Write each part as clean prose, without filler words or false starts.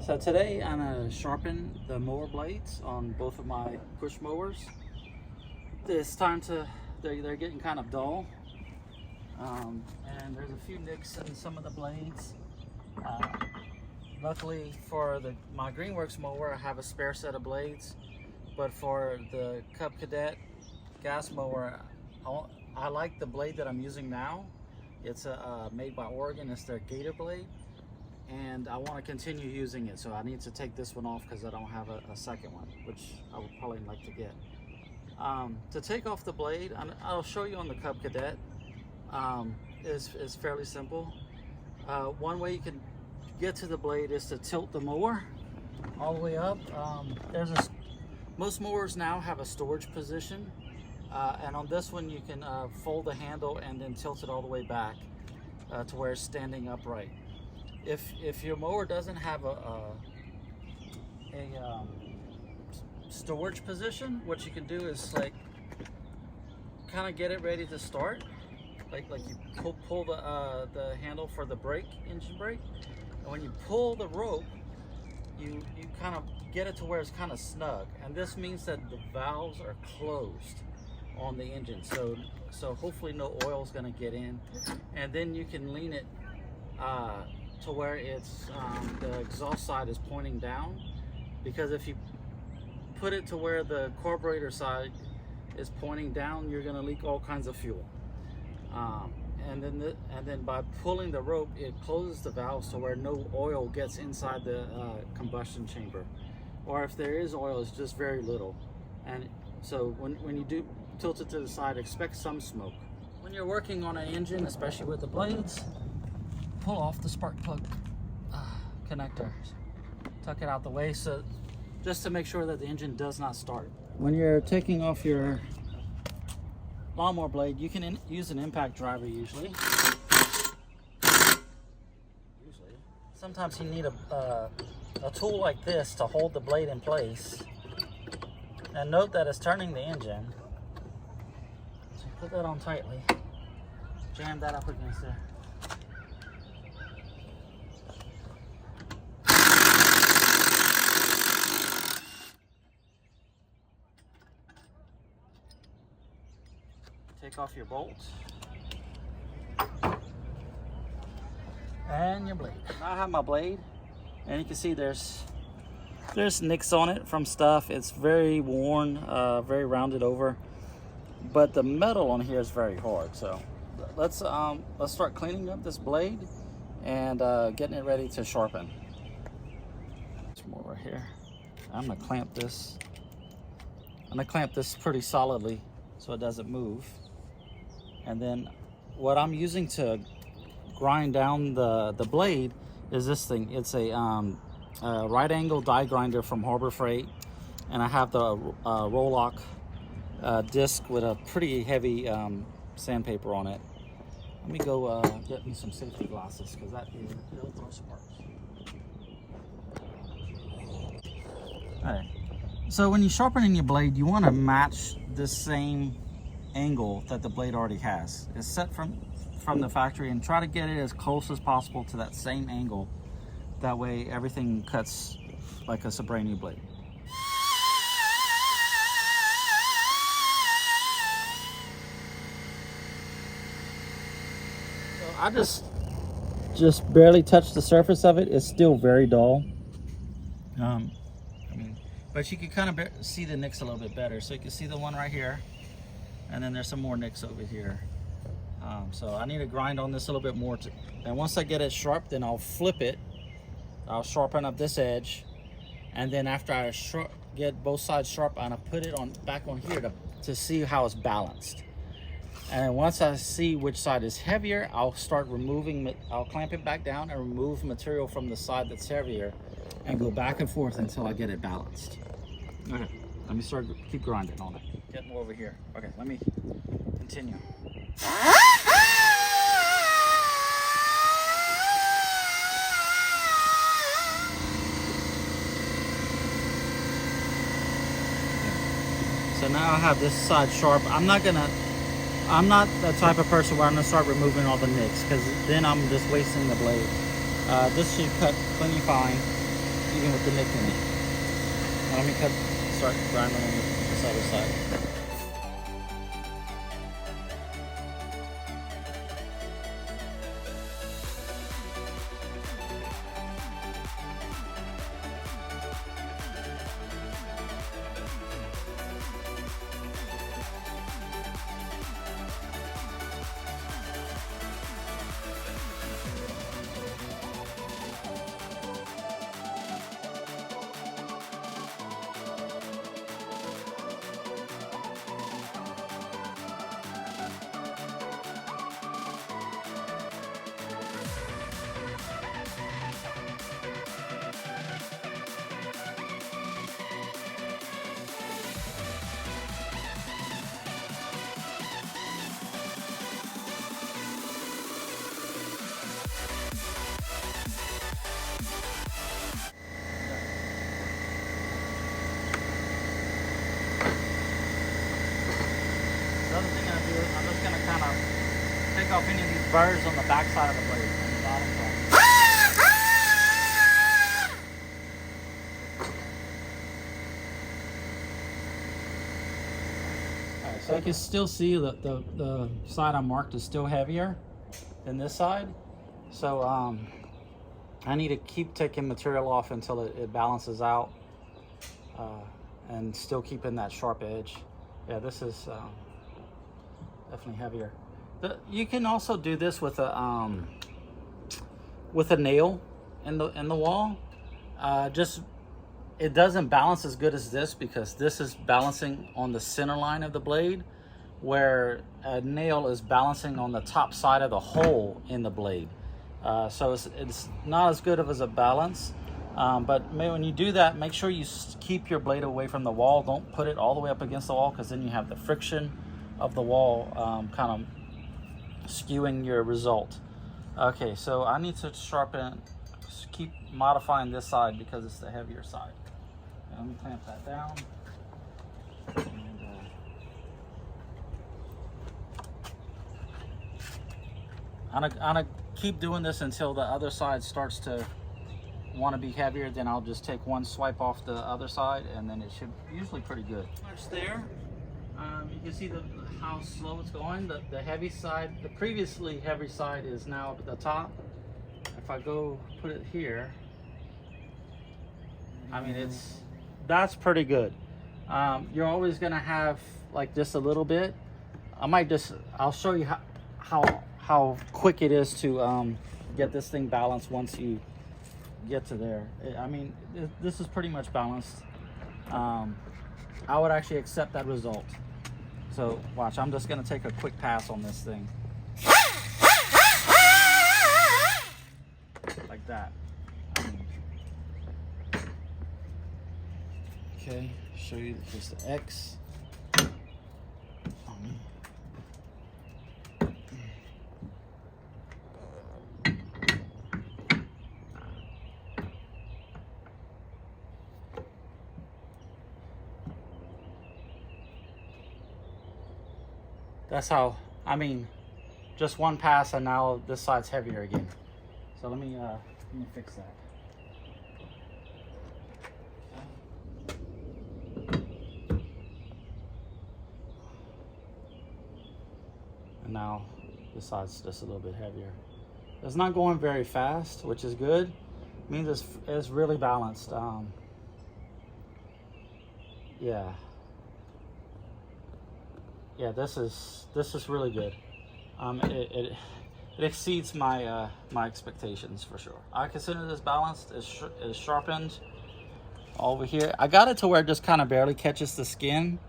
So today I'm going to sharpen the mower blades on both of my push mowers. It's time to, they're getting kind of dull. And there's a few nicks in some of the blades. Luckily for my Greenworks mower, I have a spare set of blades. But for the Cub Cadet gas mower, I like the blade that I'm using now. It's made by Oregon. It's their Gator blade. And I want to continue using it, so I need to take this one off because I don't have a second one, which I would probably like to get. To take off the blade, I'll show you on the Cub Cadet, is fairly simple. One way you can get to the blade is to tilt the mower all the way up. Most mowers now have a storage position, and on this one you can fold the handle and then tilt it all the way back to where it's standing upright. If your mower doesn't have a storage position, what you can do is like kind of get it ready to start. Like you pull the handle for the engine brake, and when you pull the rope, you kind of get it to where it's kind of snug, and this means that the valves are closed on the engine. So hopefully no oil is going to get in, and then you can lean it to where it's the exhaust side is pointing down, because if you put it to where the carburetor side is pointing down, you're going to leak all kinds of fuel. And then by pulling the rope, it closes the valves to where no oil gets inside the combustion chamber, or if there is oil, it's just very little. And so when you do tilt it to the side, expect some smoke. When you're working on an engine, especially with the blades, pull off the spark plug connector, tuck it out the way, so just to make sure that the engine does not start. When you're taking off your lawnmower blade, you can use an impact driver usually. Sometimes you need a tool like this to hold the blade in place, and note that it's turning the engine. So put that on tightly, jam that up against there. Take off your bolts and your blade. Now I have my blade, and you can see there's nicks on it from stuff. It's very worn, very rounded over, but the metal on here is very hard. So let's start cleaning up this blade and getting it ready to sharpen. There's more right here. I'm gonna clamp this. I'm gonna clamp this pretty solidly so it doesn't move. And then what I'm using to grind down the blade is this thing. It's a right angle die grinder from Harbor Freight, and I have the roll-lock disc with a pretty heavy sandpaper on it. Let me go get me some safety glasses, because it'll throw sparks. All right. So when you're sharpening your blade, you want to match the same angle that the blade already has. It's set from the factory, and try to get it as close as possible to that same angle. That way everything cuts like it's a brand new blade. So I just barely touched the surface of it. It's still very dull. But you can kind of see the nicks a little bit better. So you can see the one right here, and then there's some more nicks over here. So I need to grind on this a little bit more. And once I get it sharp, then I'll flip it. I'll sharpen up this edge. And then after I get both sides sharp, I'm gonna put it back on here to see how it's balanced. And once I see which side is heavier, I'll start removing, I'll clamp it back down and remove material from the side that's heavier and go back and forth until I get it balanced. Okay, let me keep grinding on it. Get more over here. Okay, let me continue. So now I have this side sharp. I'm not the type of person where I'm gonna start removing all the nicks, because then I'm just wasting the blade. This should cut plenty fine. You even with the nick in it. Now let me start grinding on this other side. The other thing I do is I'm just going to kind of take off any of these burrs on the back side of the blade, on the bottom side. Alright, so you can still see that the side I marked is still heavier than this side. So I need to keep taking material off until it balances out and still keeping that sharp edge. Yeah, this is definitely heavier. You can also do this with a nail in the wall. Just it doesn't balance as good as this because this is balancing on the center line of the blade, where a nail is balancing on the top side of the hole in the blade. So it's not as good of as a balance. But when you do that, make sure you keep your blade away from the wall. Don't put it all the way up against the wall, because then you have the friction of the wall kind of skewing your result. Okay, so I need to sharpen, keep modifying this side because it's the heavier side. Okay, let me clamp that down. And, I'm gonna keep doing this until the other side starts to want to be heavier. Then I'll just take one swipe off the other side, and then it should usually pretty good. Much there. You can see how slow it's going. The heavy side, the previously heavy side, is now up at the top. If I go put it here, I mean that's pretty good. You're always gonna have like just a little bit. I'll show you how quick it is to get this thing balanced once you get to there. I mean, this is pretty much balanced. I would actually accept that result. So watch, I'm just gonna take a quick pass on this thing. Like that. Okay, show you just the X. That's how, I mean, just one pass and now this side's heavier again. So let me fix that. And now this side's just a little bit heavier. It's not going very fast, which is good. It means it's really balanced. Yeah, this is really good. It exceeds my my expectations for sure. I consider this balanced. It's sharpened over here. I got it to where it just kind of barely catches the skin.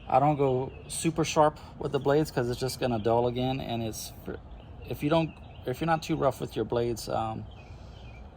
I don't go super sharp with the blades because it's just gonna dull again. And if you're not too rough with your blades,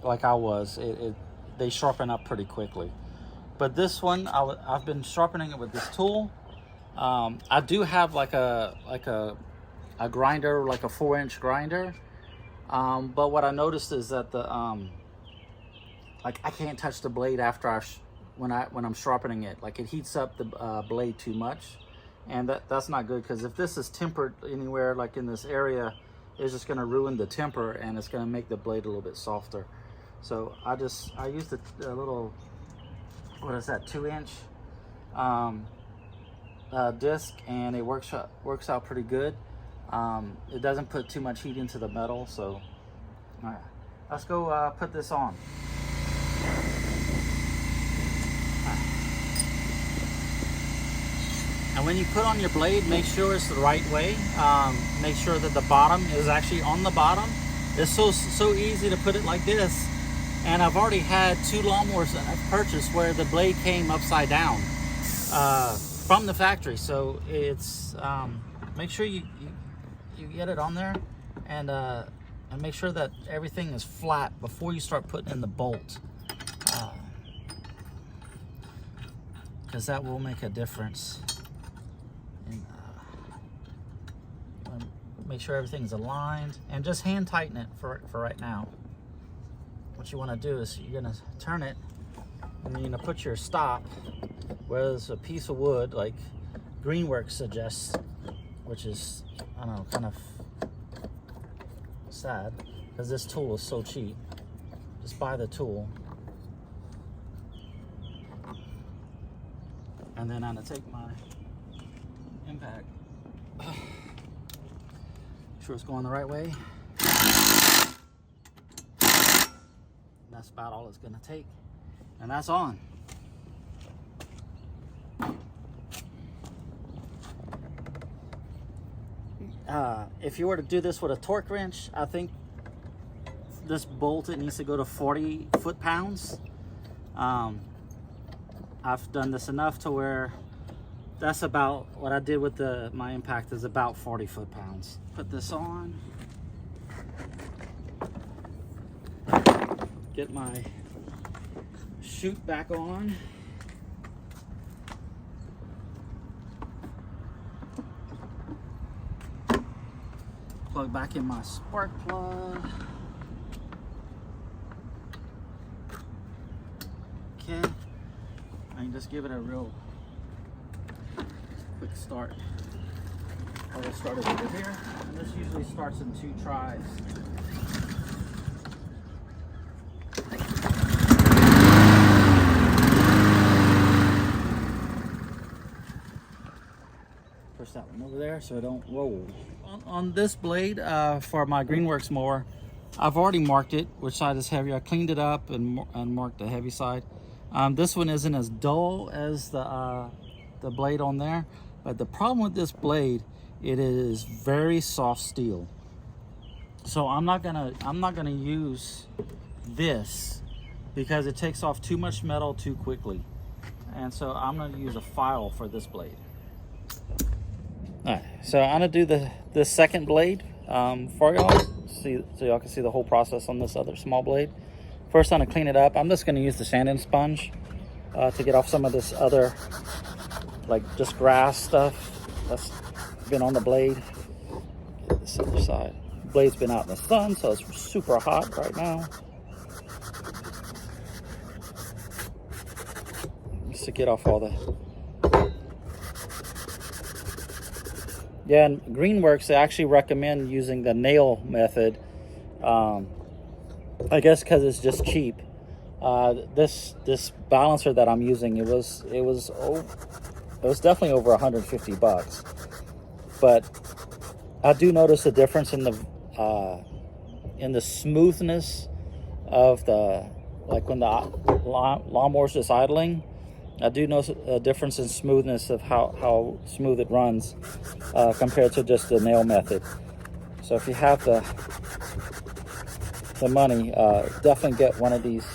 like I was, they sharpen up pretty quickly. But this one, I've been sharpening it with this tool. I do have like a grinder, like a 4-inch grinder. But what I noticed is that like I can't touch the blade after when I'm sharpening it. Like it heats up the blade too much, and that's not good, because if this is tempered anywhere, like in this area, it's just going to ruin the temper and it's going to make the blade a little bit softer. So I used a little, what is that, 2-inch disc, and it works out pretty good. It doesn't put too much heat into the metal. So all right, let's go put this on. And when you put on your blade, make sure it's the right way. Make sure that the bottom is actually on the bottom. It's so easy to put it like this. And I've already had 2 lawnmowers that I've purchased where the blade came upside down from the factory. So it's make sure you get it on there, and make sure that everything is flat before you start putting in the bolt, because that will make a difference. And, make sure everything's aligned, and just hand tighten it for right now. What you want to do is you're going to turn it, and then you're going to put your stop where there's a piece of wood like Greenworks suggests, which is, I don't know, kind of sad because this tool is so cheap. Just buy the tool. And then I'm going to take my impact. Make sure it's going the right way. That's about all it's going to take. And that's on. If you were to do this with a torque wrench, I think this bolt, it needs to go to 40 foot-pounds. I've done this enough to where that's about what I did with my impact is about 40 foot-pounds. Put this on. Get my chute back on. Plug back in my spark plug. Okay, I can just give it a real quick start. I'll just start it over here, and this usually starts in 2 tries. Push that one over there so it don't roll. On this blade for my Greenworks mower, I've already marked it, which side is heavy. I cleaned it up and marked the heavy side. This one isn't as dull as the blade on there, but the problem with this blade, it is very soft steel. So I'm not gonna use this because it takes off too much metal too quickly, and so I'm gonna use a file for this blade. All right, so I'm gonna do the second blade for y'all, so y'all can see the whole process on this other small blade. First, I'm gonna clean it up. I'm just gonna use the sanding sponge to get off some of this other, like just grass stuff that's been on the blade. Get this other side. The blade's been out in the sun, so it's super hot right now. Just to get off all the. Yeah, and Greenworks, they actually recommend using the nail method. I guess because it's just cheap. This balancer that I'm using, it was definitely over 150 bucks. But I do notice a difference in the smoothness of like when the lawnmower's just idling. I do notice a difference in smoothness of how smooth it runs compared to just the nail method. So if you have the money, definitely get one of these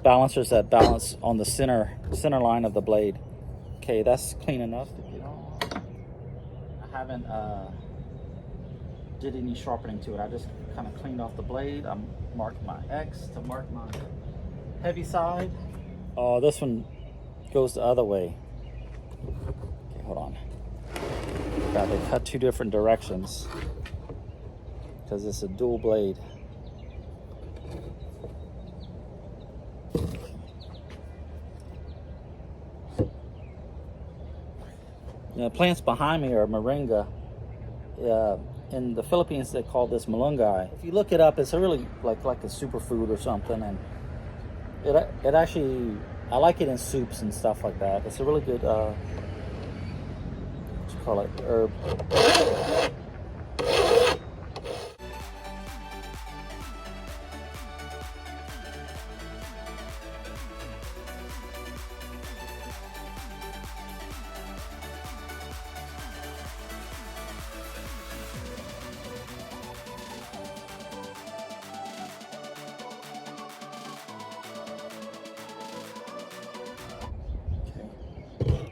balancers that balance on the center line of the blade. Okay, that's clean enough to get on. I haven't did any sharpening to it. I just kind of cleaned off the blade. I'm marking my X to mark my heavy side. Oh, this one goes the other way. Okay, hold on. God, they cut 2 different directions because it's a dual blade. The plants behind me are moringa. In the Philippines, they call this malunggay. If you look it up, it's a really like a superfood or something, and It actually, I like it in soups and stuff like that. It's a really good, what you call it, herb.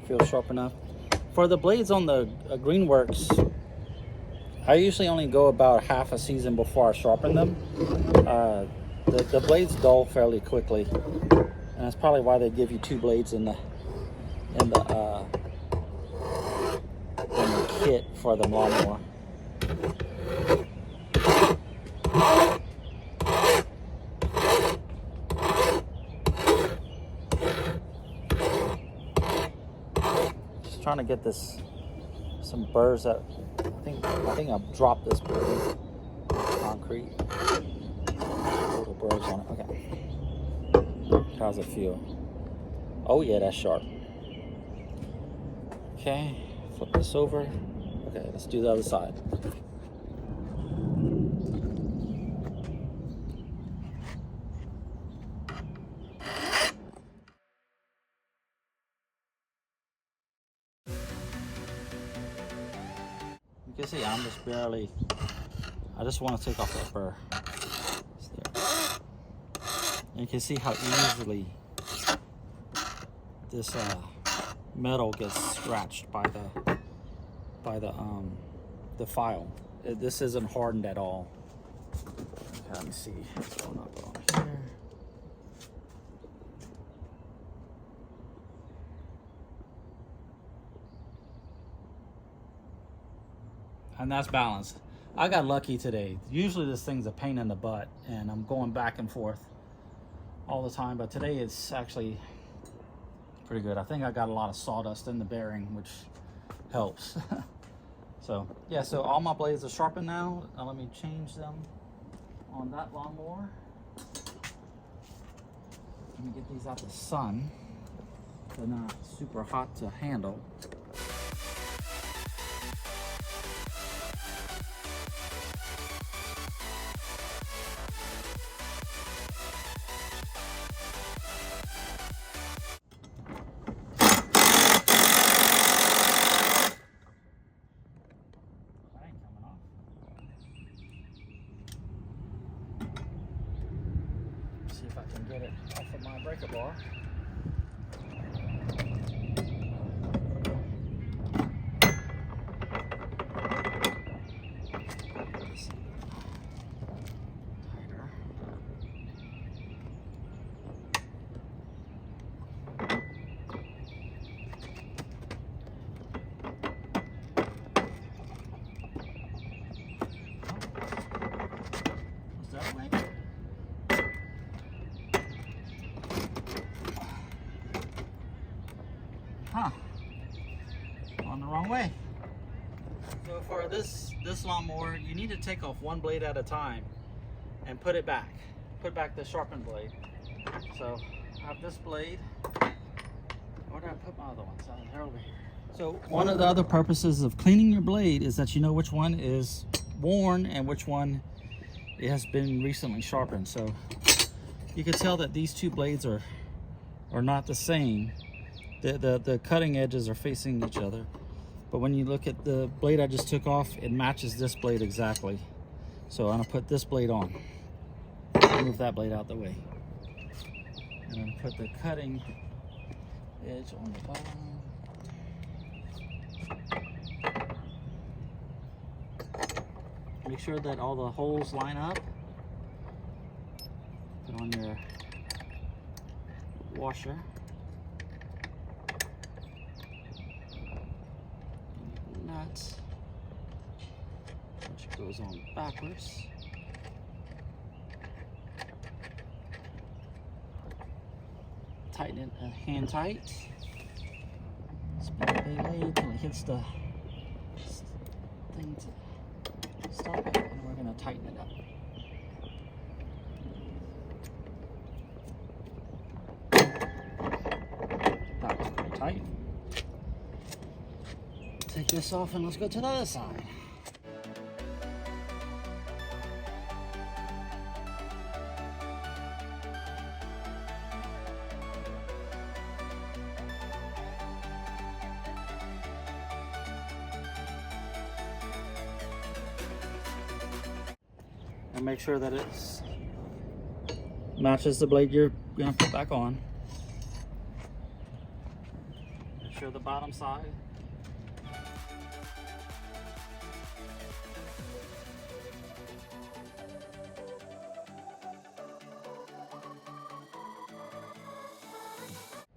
Feels sharp enough. For the blades on the Greenworks, I usually only go about half a season before I sharpen them. The blades dull fairly quickly, and that's probably why they give you 2 blades in the kit for the lawnmower. Trying to get some burrs that I think I've dropped this bird concrete. Little burrs on it. Okay. How's it feel? Oh yeah, that's sharp. Okay, flip this over. Okay, let's do the other side. You can see I'm just barely, I just want to take off that burr. And you can see how easily this metal gets scratched by the file. This isn't hardened at all. Okay, let me see what's going on here. And that's balanced. I got lucky today. Usually this thing's a pain in the butt and I'm going back and forth all the time, but today it's actually pretty good. I think I got a lot of sawdust in the bearing, which helps. So yeah, so all my blades are sharpened now. Now let me change them on that lawnmower. Let me get these out the sun. They're not super hot to handle. See if I can get it off of my breaker bar. Huh, on the wrong way. So for this lawnmower, you need to take off one blade at a time and put it back. Put back the sharpened blade. So I have this blade. Where did I put my other ones? Oh, they're over here. So one of the other purposes of cleaning your blade is that you know which one is worn and which one it has been recently sharpened. So you can tell that these 2 blades are not the same. The cutting edges are facing each other, but when you look at the blade I just took off, it matches this blade exactly. So I'm gonna put this blade on, move that blade out the way, and I'm gonna put the cutting edge on the bottom. Make sure that all the holes line up. Put on your washer. Nuts, which goes on backwards. Tighten it hand tight. Spin the blade until it hits the thing to stop it, and we're going to tighten it up. tight. Take this off and let's go to the other side. And make sure that it matches the blade you're gonna put back on. Make sure the bottom side.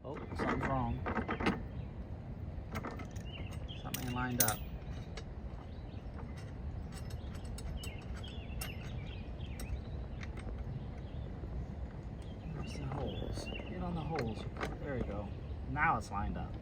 Oh, something's wrong. Something ain't lined up. Where's the holes? Get on the holes. There you go. Now it's lined up.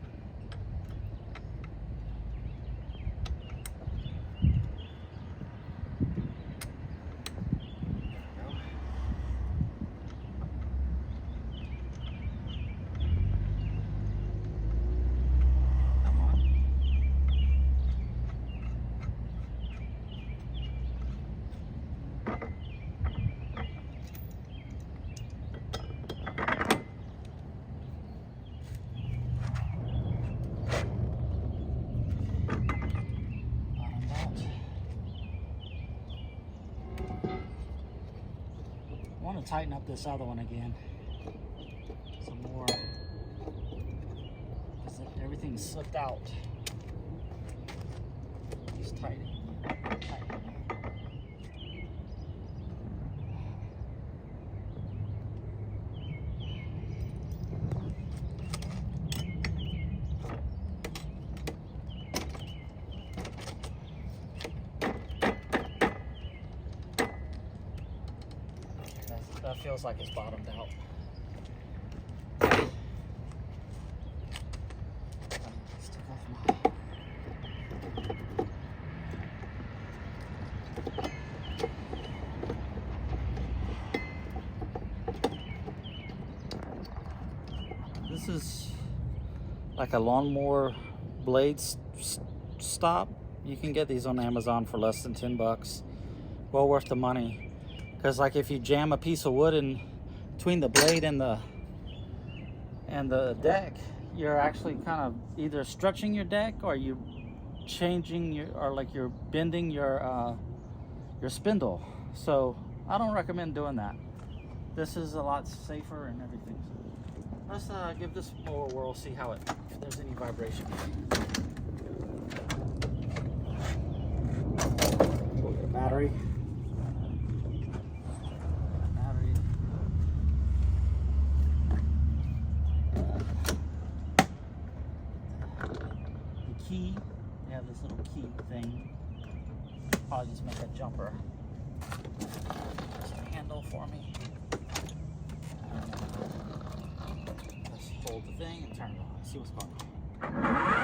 I want to tighten up this other one again some more, because everything's slipped out. Just tighten. That feels like it's bottomed out. Stick off This is like a lawnmower blade stop. You can get these on Amazon for less than 10 bucks. Well worth the money. Because like if you jam a piece of wood in between the blade and the deck, you're actually kind of either stretching your deck, or you changing your, or like you're bending your spindle. So I don't recommend doing that. This is a lot safer and everything. Let's give this mower a whirl, see how if there's any vibration. We'll get a battery. Key, they have this little key thing. Probably just make a jumper. There's a handle for me. Just hold the thing and turn it on. See what's going on.